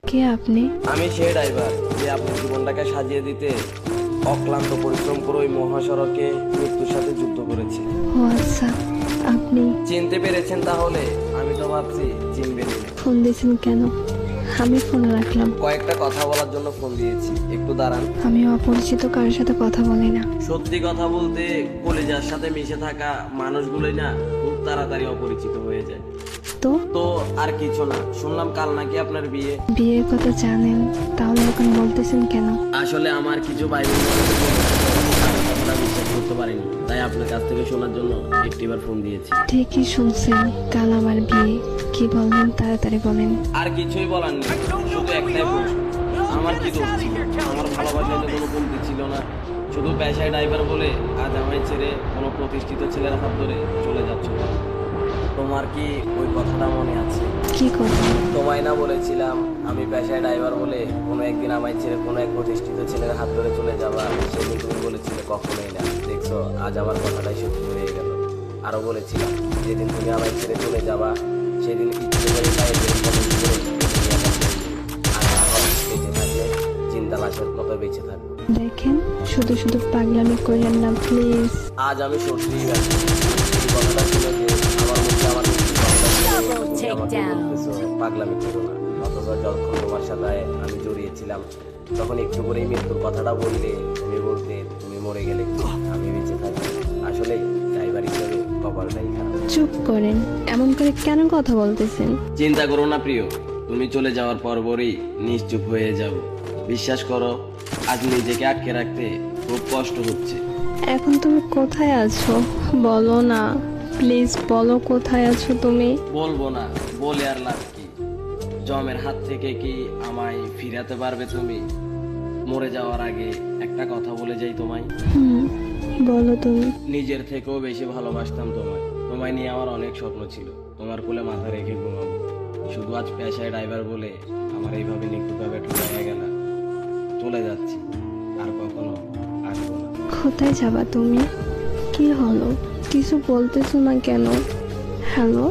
কে আপনি? আমি সেই ড্রাইভার যে আপনার জীবনটাকে সাজিয়ে দিতে অক্লান্ত পরিশ্রম করে ওই মহাসড়কে মৃত্যুর সাথে যুদ্ধ করেছি। ও আচ্ছা, আপনি চিনতে পেরেছেন তাহলে? আমি তো ভাবছি চিনবেন না। ফোন দিয়েছেন কেন? আমি ফোন রাখলাম। কয়েকটা কথা বলার জন্য ফোন দিয়েছি, একটু দাঁড়ান। আমি অপরিচিত কারোর সাথে কথা বলি না। সত্যি কথা বলতে কলেজার সাথে মিশে থাকা মানুষগুলোই না খুব তাড়াতাড়ি অপরিচিত হয়ে যায়। তো তো আর কিছু না, শুনলাম কাল নাকি আপনার বিয়ে। বিয়ের কথা জানেন, তাহলে এখন বলতেছেন কেন? আসলে আমার কিছু ভাই কথাটা বিশ্বাস করতে পারিনি, তাই আপনার কাছ থেকে শোনার জন্য একটিবার ফোন দিয়েছি। ঠিকই শুনছেন, কাল আমার বিয়ে। কি বলবেন তাড়াতাড়ি বলেন। আর কিছুই বলার নেই, শুধু একটাই প্রশ্ন, আমার কি দোষ ছিল? আমার ভালোবাসায় তো কোনো কমতি ছিল না। শুধু পেশায় ড্রাইভার বলে আজ আমায় ছেড়ে কোনো প্রতিষ্ঠিত ছেলের হাত ধরে চলে যাচ্ছ। তোমার কি ওই কথাটা মনে আছে? কি কথা? তোমায় না বলেছিলাম আমি পেশায় ড্রাইভার বলে কোনো একদিন আমায় ছেড়ে কোনো এক প্রতিষ্ঠিত ছেলের হাত ধরে চলে যাবা? সেদিন তুমি বলেছিলে কখনোই না। দেখছো, আজ আমার কথাটাই সত্যি হয়ে গেল। আরো বলেছিলাম যেদিন তুমি আমায় ছেড়ে চলে যাবা সেদিন ইচ্ছে করে পায়ের জোরে কদম করে দুনিয়াটা ছেড়ে দিবে। আর না হয় বেঁচে থাকলে জিন্দা লাশের মতো বেঁচে থাকবে। দেখেন, শুধু শুধু পাগলামি করেন না প্লিজ। আজ আমি সত্যিই ব্যস্ত। এই কথাটা ছিল যে আমার মধ্যে আমার মৃত্যুর কথাটা ছিল, তুমি আমাকে বলতেছো পাগলামি করো না। অথচ যখন তোমার সাথে আমি জড়িয়েছিলাম তখন একটু করে মৃত্যুর কথাটা বললে তুমি বলতে তুমি মরে গেলে কি আমি বেঁচে থাকি। আসলে ড্রাইভার হিসেবে কপালটাই খারাপ। চুপ করেন, এমন করে কেন কথা বলতেছেন? চিন্তা করো না প্রিয়, তুমি চলে যাওয়ার পরপরই নিশ্চুপ হয়ে যাব। বিশ্বাস করো, আজ নিজেকে আটকে রাখতে খুব কষ্ট হচ্ছে। এখন তুমি কোথায় আছো বলো না, প্লিজ বলো কোথায় আছো তুমি। বলবো না, বলে আর লাভ কি? জমের হাত থেকে কি আমায় ফিরাতে পারবে তুমি? মরে যাওয়ার আগে একটা কথা বলে যাই তোমায়, বলো তুমি। নিজের থেকেও বেশি ভালোবাসতাম তোমায়। তোমায় নিয়ে আমার অনেক স্বপ্ন ছিল, তোমার কোলে মাথা রেখে ঘুমাবো। শুধু আজ পেশায় ড্রাইভার বলে আমার এইভাবে নিখুঁতভাবে ঠুকে গেল। চলে যাচ্ছি, আর কখনো আসবো না। কোথায় যাবা তুমি? কি হলো, কিছু বলতেছো না কেন? হ্যালো।